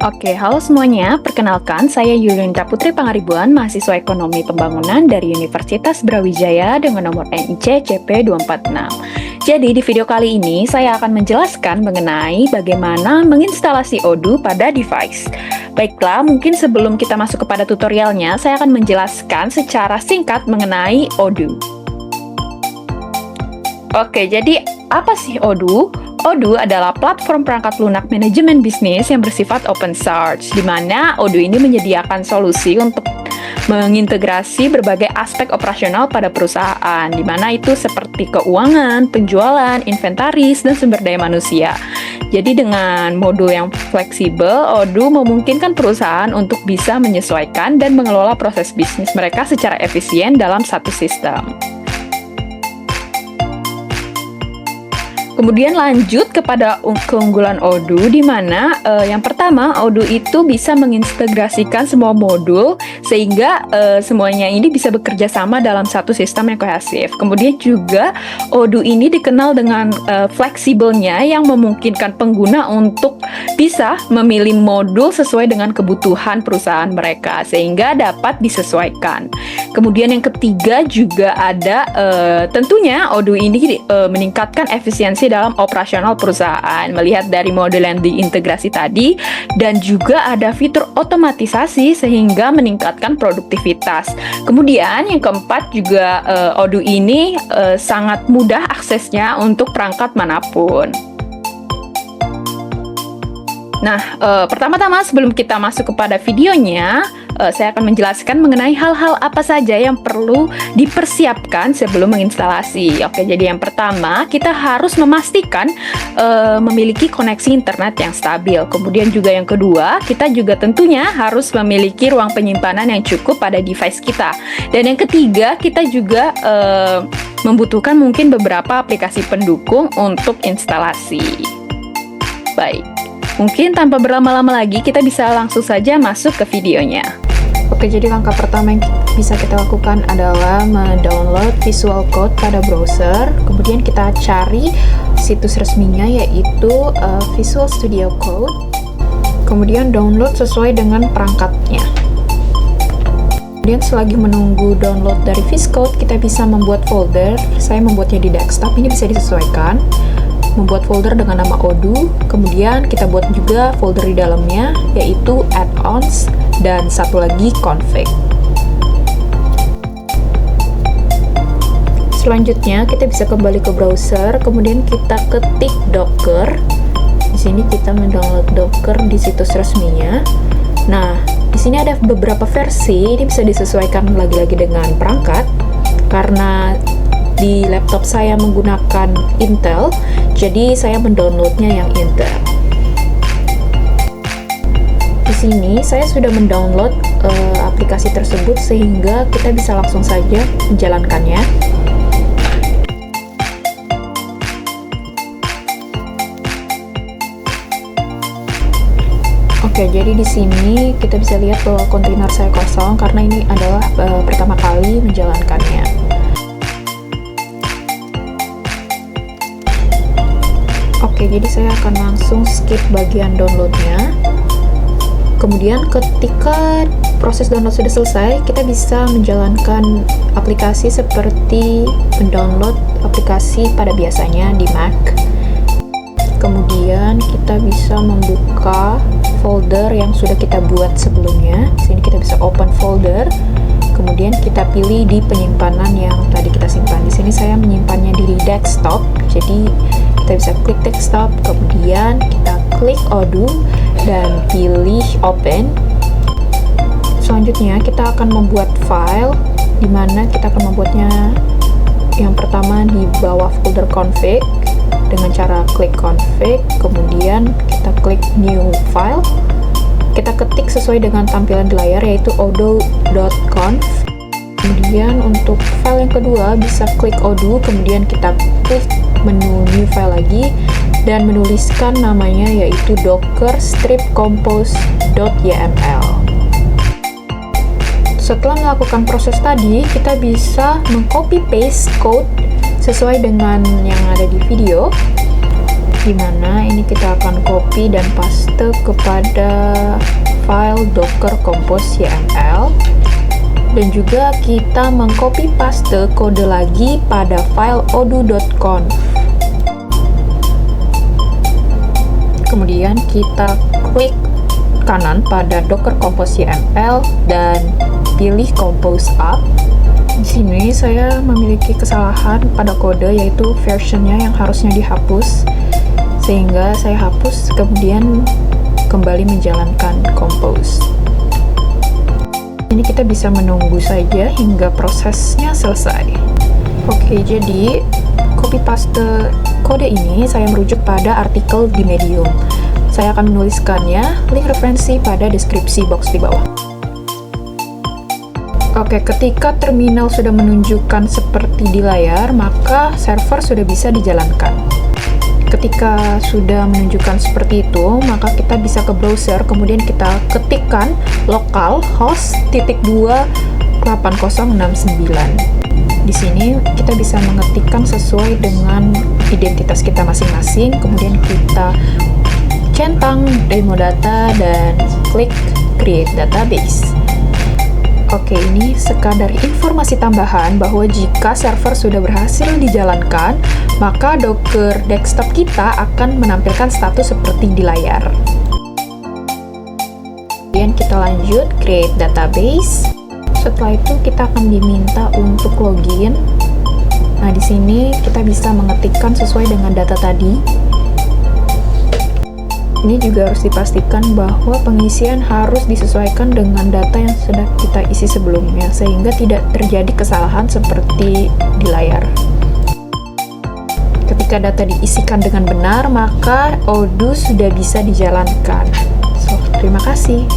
Oke, halo semuanya. Perkenalkan, saya Yulinda Putri Pangaribuan, mahasiswa Ekonomi Pembangunan dari Universitas Brawijaya dengan nomor NIC CP246. Jadi, di video kali ini saya akan menjelaskan mengenai bagaimana menginstalasi Odoo pada device. Baiklah, mungkin sebelum kita masuk kepada tutorialnya, saya akan menjelaskan secara singkat mengenai Odoo. Oke, jadi apa sih Odoo? Odoo adalah platform perangkat lunak manajemen bisnis yang bersifat open source, di mana Odoo ini menyediakan solusi untuk mengintegrasi berbagai aspek operasional pada perusahaan, di mana itu seperti keuangan, penjualan, inventaris, dan sumber daya manusia. Jadi dengan modul yang fleksibel, Odoo memungkinkan perusahaan untuk bisa menyesuaikan dan mengelola proses bisnis mereka secara efisien dalam satu sistem. Kemudian lanjut kepada keunggulan Odoo, di mana yang pertama, Odoo itu bisa mengintegrasikan semua modul sehingga semuanya ini bisa bekerja sama dalam satu sistem yang kohesif. Kemudian juga Odoo ini dikenal dengan fleksibelnya yang memungkinkan pengguna untuk bisa memilih modul sesuai dengan kebutuhan perusahaan mereka sehingga dapat disesuaikan. Kemudian yang ketiga juga ada tentunya Odoo ini meningkatkan efisiensi dalam operasional perusahaan melihat dari model yang diintegrasi tadi, dan juga ada fitur otomatisasi sehingga meningkatkan produktivitas. Kemudian yang keempat juga Odoo ini sangat mudah aksesnya untuk perangkat manapun. Nah, pertama-tama sebelum kita masuk kepada videonya, saya akan menjelaskan mengenai hal-hal apa saja yang perlu dipersiapkan sebelum menginstalasi. Oke, jadi yang pertama, kita harus memastikan memiliki koneksi internet yang stabil. Kemudian juga yang kedua, kita juga tentunya harus memiliki ruang penyimpanan yang cukup pada device kita. Dan yang ketiga, kita juga membutuhkan mungkin beberapa aplikasi pendukung untuk instalasi. Baik. Mungkin tanpa berlama-lama lagi, kita bisa langsung saja masuk ke videonya. Oke, jadi langkah pertama yang bisa kita lakukan adalah mendownload Visual Code pada browser. Kemudian kita cari situs resminya, yaitu Visual Studio Code. Kemudian download sesuai dengan perangkatnya. Kemudian selagi menunggu download dari VSCode, kita bisa membuat folder. Saya membuatnya di desktop, ini bisa disesuaikan. Membuat folder dengan nama Odoo, kemudian kita buat juga folder di dalamnya, yaitu add-ons, dan satu lagi config. Selanjutnya kita bisa kembali ke browser, kemudian kita ketik docker. Di sini kita mendownload docker di situs resminya. Nah, di sini ada beberapa versi, ini bisa disesuaikan lagi-lagi dengan perangkat, karena di laptop saya menggunakan Intel, jadi saya mendownloadnya yang Intel. Di sini saya sudah mendownload aplikasi tersebut sehingga kita bisa langsung saja menjalankannya. Oke, jadi di sini kita bisa lihat bahwa kontainer saya kosong karena ini adalah pertama kali menjalankannya. Oke, jadi saya akan langsung skip bagian downloadnya. Kemudian ketika proses download sudah selesai, kita bisa menjalankan aplikasi seperti mendownload aplikasi pada biasanya di Mac. Kemudian kita bisa membuka folder yang sudah kita buat sebelumnya. Di sini kita bisa open folder. Kemudian kita pilih di penyimpanan yang tadi kita simpan. Di sini saya menyimpannya di desktop. Jadi kita bisa klik desktop, kemudian kita klik Odoo dan pilih open. Selanjutnya kita akan membuat file, di mana kita akan membuatnya yang pertama di bawah folder config dengan cara klik config, kemudian kita klik new file. Kita ketik sesuai dengan tampilan di layar, yaitu odoo.conf. Kemudian untuk file yang kedua bisa klik Odoo, kemudian kita klik menu new file lagi dan menuliskan namanya, yaitu docker strip compose.yml. Setelah melakukan proses tadi, kita bisa mengcopy paste code sesuai dengan yang ada di video. dimana ini kita akan copy dan paste kepada file docker compose YML, dan juga kita mengcopy paste kode lagi pada file odoo.conf. Kemudian kita klik kanan pada docker compose YML dan pilih compose up. Di sini saya memiliki kesalahan pada kode, yaitu versionnya yang harusnya dihapus, sehingga saya hapus kemudian kembali menjalankan compose. Ini kita bisa menunggu saja hingga prosesnya selesai. Oke, jadi copy paste kode ini saya merujuk pada artikel di Medium. Saya akan menuliskannya, link referensi pada deskripsi box di bawah. Oke, ketika terminal sudah menunjukkan seperti di layar, maka server sudah bisa dijalankan. Ketika sudah menunjukkan seperti itu, maka kita bisa ke browser, kemudian kita ketikkan localhost /28069. Di sini kita bisa mengetikkan sesuai dengan identitas kita masing-masing, kemudian kita centang demo data dan klik create database. Oke, ini sekadar informasi tambahan bahwa jika server sudah berhasil dijalankan, maka Docker desktop kita akan menampilkan status seperti di layar. Kemudian kita lanjut create database. Setelah itu kita akan diminta untuk login. Nah, di sini kita bisa mengetikkan sesuai dengan data tadi. Ini juga harus dipastikan bahwa pengisian harus disesuaikan dengan data yang sudah kita isi sebelumnya, sehingga tidak terjadi kesalahan seperti di layar. Ketika data diisikan dengan benar, maka Odoo sudah bisa dijalankan. Terima kasih.